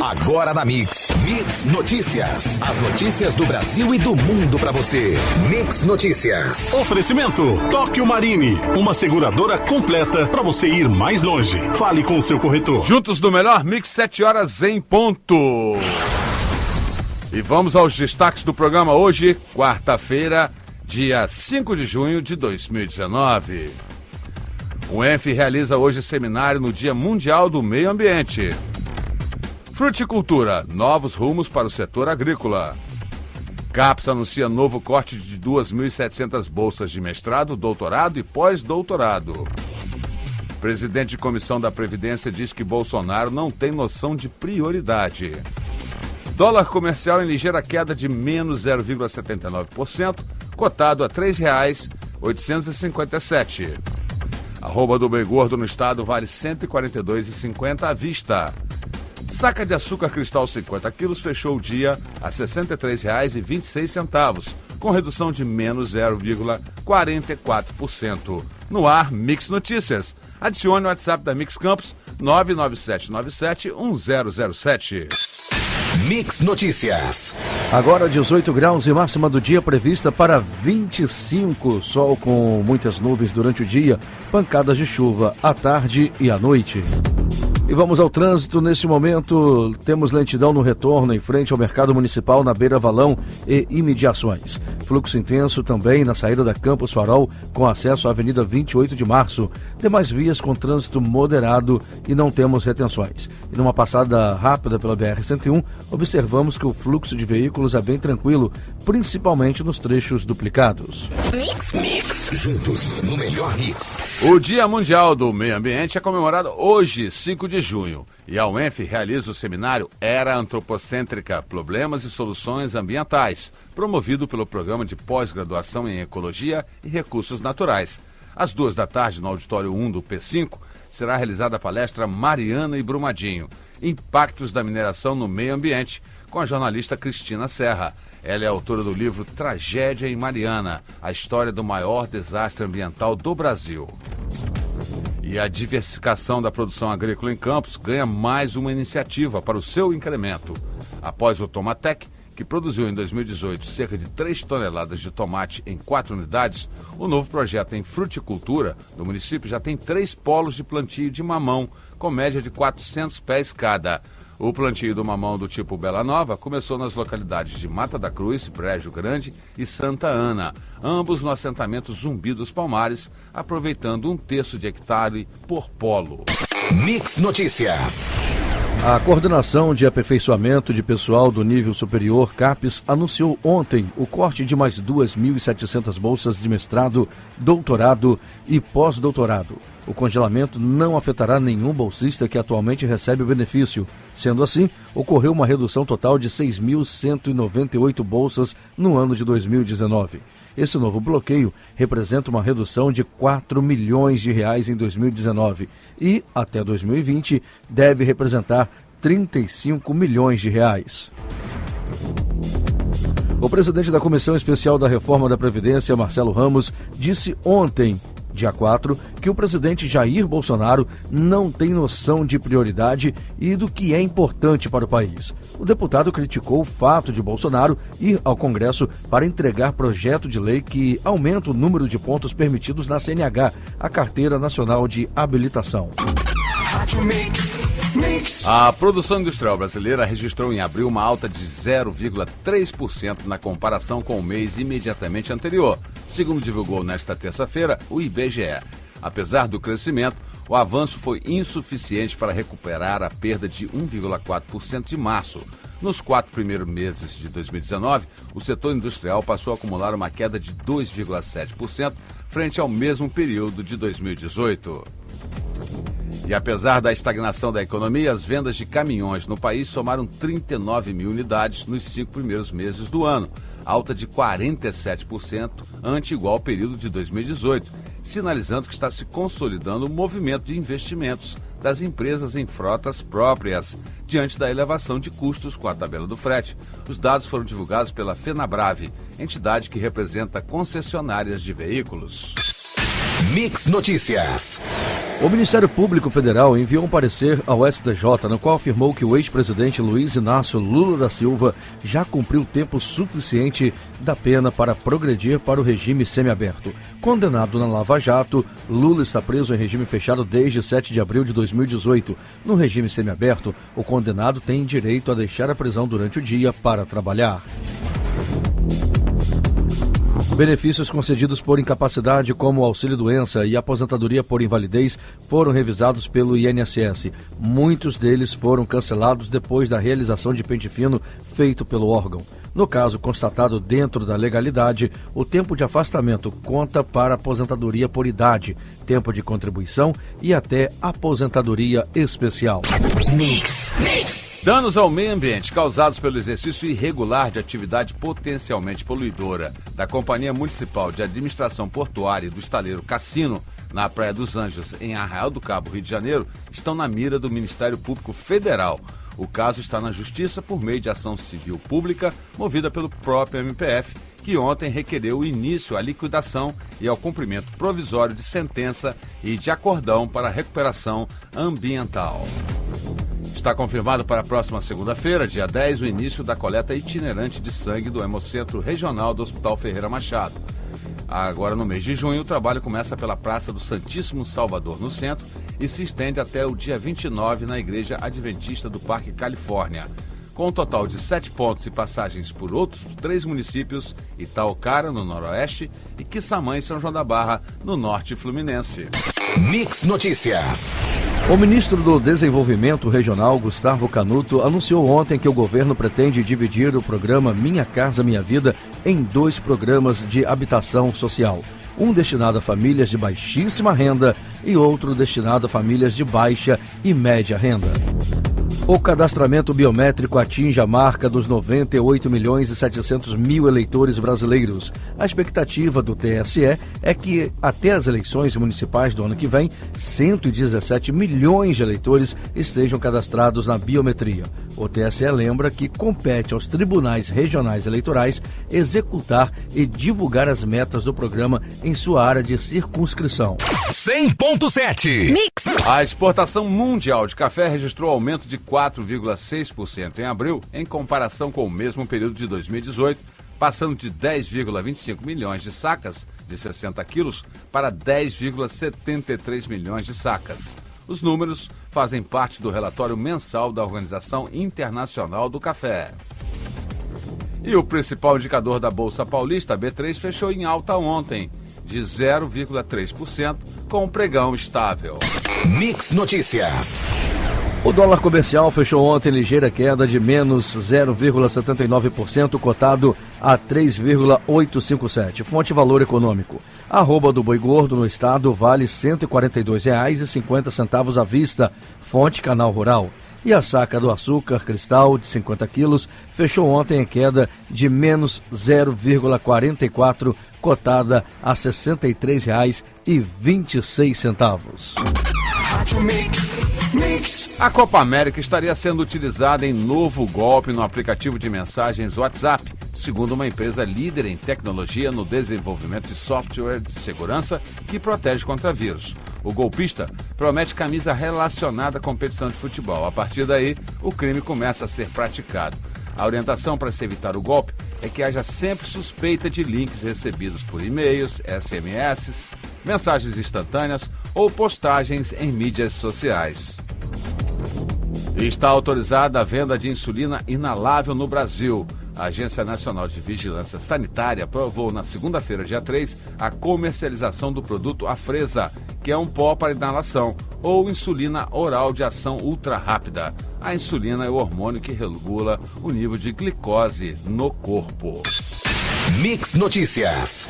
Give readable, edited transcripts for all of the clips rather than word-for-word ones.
Agora na Mix Notícias. As notícias do Brasil e do mundo pra você. Mix Notícias. Oferecimento Tóquio Marine, uma seguradora completa pra você ir mais longe. Fale com o seu corretor. Juntos do melhor Mix, 7 horas em ponto. E vamos aos destaques do programa hoje, quarta-feira, dia 5 de junho de 2019. O ENF realiza hoje seminário no Dia Mundial do Meio Ambiente. Fruticultura, novos rumos para o setor agrícola. CAPES anuncia novo corte de 2.700 bolsas de mestrado, doutorado e pós-doutorado. Presidente de Comissão da Previdência diz que Bolsonaro não tem noção de prioridade. Dólar comercial em ligeira queda de menos 0,79%, cotado a R$ 3,857. Arroba do boi gordo no estado vale R$ 142,50 à vista. Saca de açúcar cristal 50 quilos fechou o dia a R$ 63,26, com redução de menos 0,44%. No ar, Mix Notícias. Adicione o WhatsApp da Mix Campos 997971007. Mix Notícias. Agora 18 graus e máxima do dia prevista para 25. Sol com muitas nuvens durante o dia, pancadas de chuva à tarde e à noite. E vamos ao trânsito. Nesse momento, temos lentidão no retorno em frente ao Mercado Municipal na Beira Valão e imediações. Fluxo intenso também na saída da Campos Farol, com acesso à Avenida 28 de Março. Demais vias com trânsito moderado e não temos retenções. E numa passada rápida pela BR-101, observamos que o fluxo de veículos é bem tranquilo, principalmente nos trechos duplicados. Mix. Juntos no melhor mix. O Dia Mundial do Meio Ambiente é comemorado hoje, 5 de junho. E a UENF realiza o seminário Era Antropocêntrica, Problemas e Soluções Ambientais, promovido pelo Programa de Pós-Graduação em Ecologia e Recursos Naturais. Às 14h, no Auditório 1 do P5, será realizada a palestra Mariana e Brumadinho, Impactos da Mineração no Meio Ambiente, com a jornalista Cristina Serra. Ela é autora do livro Tragédia em Mariana, a história do maior desastre ambiental do Brasil. E a diversificação da produção agrícola em Campos ganha mais uma iniciativa para o seu incremento. Após o Tomatec, que produziu em 2018 cerca de 3 toneladas de tomate em 4 unidades, o novo projeto em fruticultura do município já tem 3 polos de plantio de mamão, com média de 400 pés cada. O plantio do mamão do tipo Bela Nova começou nas localidades de Mata da Cruz, Brejo Grande e Santa Ana, ambos no assentamento Zumbi dos Palmares, aproveitando 1/3 de hectare por polo. Mix Notícias. A Coordenação de Aperfeiçoamento de Pessoal do Nível Superior, CAPES, anunciou ontem o corte de mais 2.700 bolsas de mestrado, doutorado e pós-doutorado. O congelamento não afetará nenhum bolsista que atualmente recebe o benefício. Sendo assim, ocorreu uma redução total de 6.198 bolsas no ano de 2019. Esse novo bloqueio representa uma redução de R$ 4 milhões em 2019 e, até 2020, deve representar R$ 35 milhões. O presidente da Comissão Especial da Reforma da Previdência, Marcelo Ramos, disse ontem, dia 4, que o presidente Jair Bolsonaro não tem noção de prioridade e do que é importante para o país. O deputado criticou o fato de Bolsonaro ir ao Congresso para entregar projeto de lei que aumenta o número de pontos permitidos na CNH, a Carteira Nacional de Habilitação. A produção industrial brasileira registrou em abril uma alta de 0,3% na comparação com o mês imediatamente anterior, segundo divulgou nesta terça-feira o IBGE. Apesar do crescimento, o avanço foi insuficiente para recuperar a perda de 1,4% de março. Nos 4 primeiros meses de 2019, o setor industrial passou a acumular uma queda de 2,7% frente ao mesmo período de 2018. E apesar da estagnação da economia, as vendas de caminhões no país somaram 39 mil unidades nos 5 primeiros meses do ano, alta de 47% ante igual período de 2018, sinalizando que está se consolidando o movimento de investimentos das empresas em frotas próprias, diante da elevação de custos com a tabela do frete. Os dados foram divulgados pela FenaBrave, entidade que representa concessionárias de veículos. Mix Notícias. O Ministério Público Federal enviou um parecer ao STJ, no qual afirmou que o ex-presidente Luiz Inácio Lula da Silva já cumpriu tempo suficiente da pena para progredir para o regime semiaberto. Condenado na Lava Jato, Lula está preso em regime fechado desde 7 de abril de 2018. No regime semiaberto, o condenado tem direito a deixar a prisão durante o dia para trabalhar. Benefícios concedidos por incapacidade, como o auxílio-doença e aposentadoria por invalidez, foram revisados pelo INSS. Muitos deles foram cancelados depois da realização de pente fino feito pelo órgão. No caso constatado dentro da legalidade, o tempo de afastamento conta para aposentadoria por idade, tempo de contribuição e até aposentadoria especial. Mix. Danos ao meio ambiente causados pelo exercício irregular de atividade potencialmente poluidora da Companhia Municipal de Administração Portuária e do Estaleiro Cassino, na Praia dos Anjos, em Arraial do Cabo, Rio de Janeiro, estão na mira do Ministério Público Federal. O caso está na Justiça por meio de ação civil pública movida pelo próprio MPF, que ontem requereu o início à liquidação e ao cumprimento provisório de sentença e de acordão para a recuperação ambiental. Está confirmado para a próxima segunda-feira, dia 10, o início da coleta itinerante de sangue do Hemocentro Regional do Hospital Ferreira Machado. Agora, no mês de junho, o trabalho começa pela Praça do Santíssimo Salvador, no centro, e se estende até o dia 29 na Igreja Adventista do Parque Califórnia. Com um total de 7 pontos e passagens por outros 3 municípios, Itaocara, no noroeste, e Quissamã, em São João da Barra, no norte fluminense. Mix Notícias. O ministro do Desenvolvimento Regional, Gustavo Canuto, anunciou ontem que o governo pretende dividir o programa Minha Casa Minha Vida em 2 programas de habitação social. Um destinado a famílias de baixíssima renda e outro destinado a famílias de baixa e média renda. O cadastramento biométrico atinge a marca dos 98.700.000 eleitores brasileiros. A expectativa do TSE é que, até as eleições municipais do ano que vem, 117 milhões de eleitores estejam cadastrados na biometria. O TSE lembra que compete aos tribunais regionais eleitorais executar e divulgar as metas do programa em sua área de circunscrição. 100.7 Mix. A exportação mundial de café registrou aumento de 4,6% em abril, em comparação com o mesmo período de 2018, passando de 10,25 milhões de sacas de 60 quilos para 10,73 milhões de sacas. Os números fazem parte do relatório mensal da Organização Internacional do Café. E o principal indicador da Bolsa Paulista, a B3, fechou em alta ontem, de 0,3%, com um pregão estável. Mix Notícias. O dólar comercial fechou ontem ligeira queda de menos 0,79%, cotado a 3,857. Fonte Valor Econômico. A arroba do boi gordo no estado vale R$ 142,50 à vista. Fonte Canal Rural. E a saca do açúcar cristal de 50 quilos fechou ontem em queda de menos 0,44, cotada a R$ 63,26. A Copa América estaria sendo utilizada em novo golpe no aplicativo de mensagens WhatsApp, segundo uma empresa líder em tecnologia no desenvolvimento de software de segurança que protege contra vírus. O golpista promete camisa relacionada à competição de futebol. A partir daí, o crime começa a ser praticado. A orientação para se evitar o golpe é que haja sempre suspeita de links recebidos por e-mails, SMS, mensagens instantâneas ou postagens em mídias sociais. Está autorizada a venda de insulina inalável no Brasil. A Agência Nacional de Vigilância Sanitária aprovou na segunda-feira, dia 3, a comercialização do produto Afresa, que é um pó para inalação, ou insulina oral de ação ultra rápida. A insulina é o hormônio que regula o nível de glicose no corpo. Mix Notícias.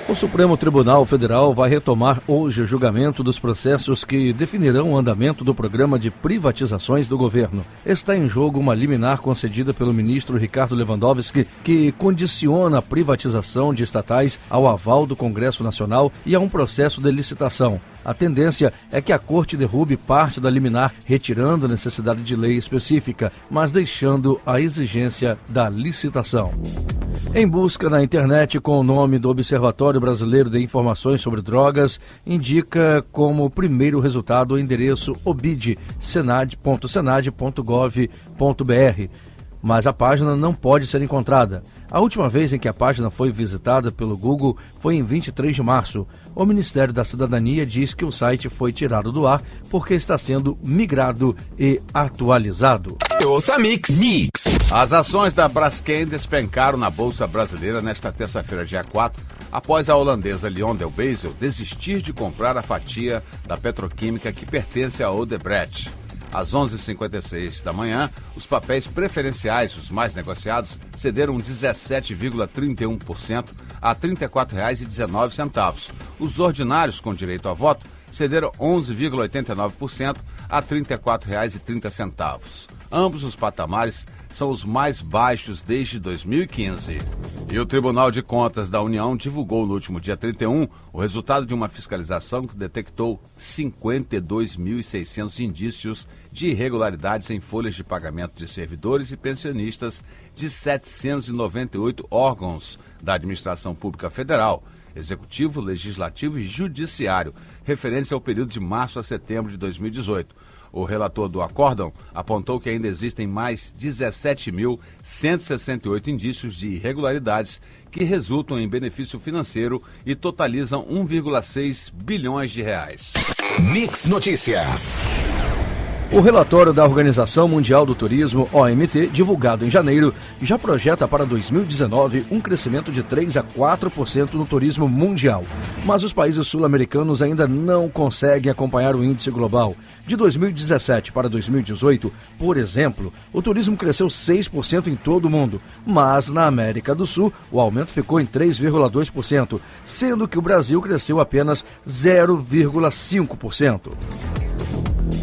O Supremo Tribunal Federal vai retomar hoje o julgamento dos processos que definirão o andamento do programa de privatizações do governo. Está em jogo uma liminar concedida pelo ministro Ricardo Lewandowski, que condiciona a privatização de estatais ao aval do Congresso Nacional e a um processo de licitação. A tendência é que a Corte derrube parte da liminar, retirando a necessidade de lei específica, mas deixando a exigência da licitação. Em busca na internet com o nome do Observatório Brasileiro de Informações sobre Drogas, indica como primeiro resultado o endereço obid.senad.gov.br, mas a página não pode ser encontrada. A última vez em que a página foi visitada pelo Google foi em 23 de março. O Ministério da Cidadania diz que o site foi tirado do ar porque está sendo migrado e atualizado. Ouça Mix. As ações da Braskem despencaram na Bolsa Brasileira nesta terça-feira, dia 4, após a holandesa LyondellBasell desistir de comprar a fatia da petroquímica que pertence à Odebrecht. Às 11h56 da manhã, os papéis preferenciais, os mais negociados, cederam 17,31% a R$ 34,19. Os ordinários com direito a voto cederam 11,89% a R$ 34,30. Ambos os patamares são os mais baixos desde 2015. E o Tribunal de Contas da União divulgou no último dia 31 o resultado de uma fiscalização que detectou 52.600 indícios de irregularidades em folhas de pagamento de servidores e pensionistas de 798 órgãos da Administração Pública Federal, Executivo, Legislativo e Judiciário, referentes ao período de março a setembro de 2018. O relator do acórdão apontou que ainda existem mais 17.168 indícios de irregularidades que resultam em benefício financeiro e totalizam 1,6 bilhões de reais. Mix Notícias. O relatório da Organização Mundial do Turismo, OMT, divulgado em janeiro, já projeta para 2019 um crescimento de 3 a 4% no turismo mundial. Mas os países sul-americanos ainda não conseguem acompanhar o índice global. De 2017 para 2018, por exemplo, o turismo cresceu 6% em todo o mundo, mas na América do Sul o aumento ficou em 3,2%, sendo que o Brasil cresceu apenas 0,5%.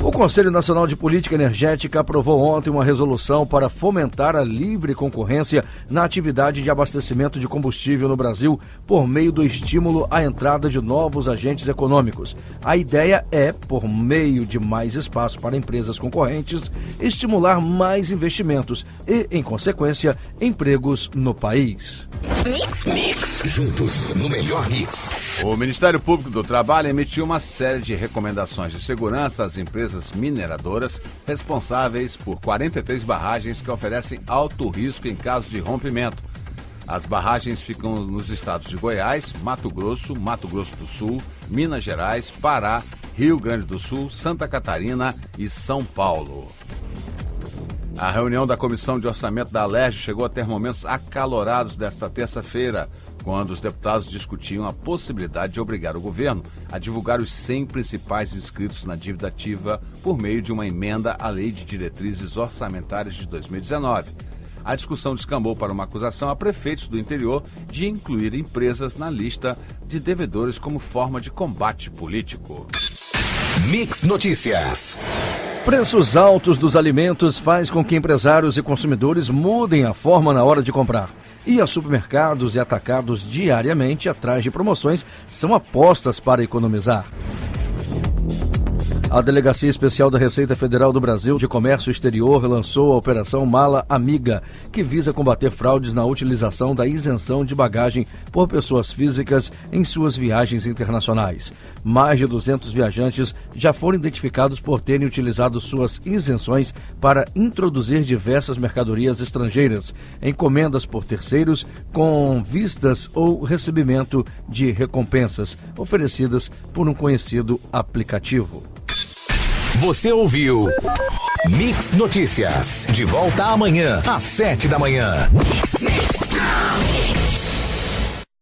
O Conselho Nacional de Política Energética aprovou ontem uma resolução para fomentar a livre concorrência na atividade de abastecimento de combustível no Brasil por meio do estímulo à entrada de novos agentes econômicos. A ideia é, por meio de mais espaço para empresas concorrentes, estimular mais investimentos e, em consequência, empregos no país. Mix. Juntos no melhor mix. O Ministério Público do Trabalho emitiu uma série de recomendações de segurança às empresas mineradoras responsáveis por 43 barragens que oferecem alto risco em caso de rompimento. As barragens ficam nos estados de Goiás, Mato Grosso do Sul, Minas Gerais, Pará, Rio Grande do Sul, Santa Catarina e São Paulo. A reunião da Comissão de Orçamento da Alerj chegou a ter momentos acalorados desta terça-feira, quando os deputados discutiam a possibilidade de obrigar o governo a divulgar os 100 principais inscritos na dívida ativa por meio de uma emenda à Lei de Diretrizes Orçamentárias de 2019. A discussão descambou para uma acusação a prefeitos do interior de incluir empresas na lista de devedores como forma de combate político. Mix Notícias. Preços altos dos alimentos faz com que empresários e consumidores mudem a forma na hora de comprar. E a supermercados e atacados diariamente, atrás de promoções, são apostas para economizar. A Delegacia Especial da Receita Federal do Brasil de Comércio Exterior lançou a Operação Mala Amiga, que visa combater fraudes na utilização da isenção de bagagem por pessoas físicas em suas viagens internacionais. Mais de 200 viajantes já foram identificados por terem utilizado suas isenções para introduzir diversas mercadorias estrangeiras, encomendas por terceiros, com vistas ou recebimento de recompensas oferecidas por um conhecido aplicativo. Você ouviu Mix Notícias. De volta amanhã, às 7 da manhã. Mix.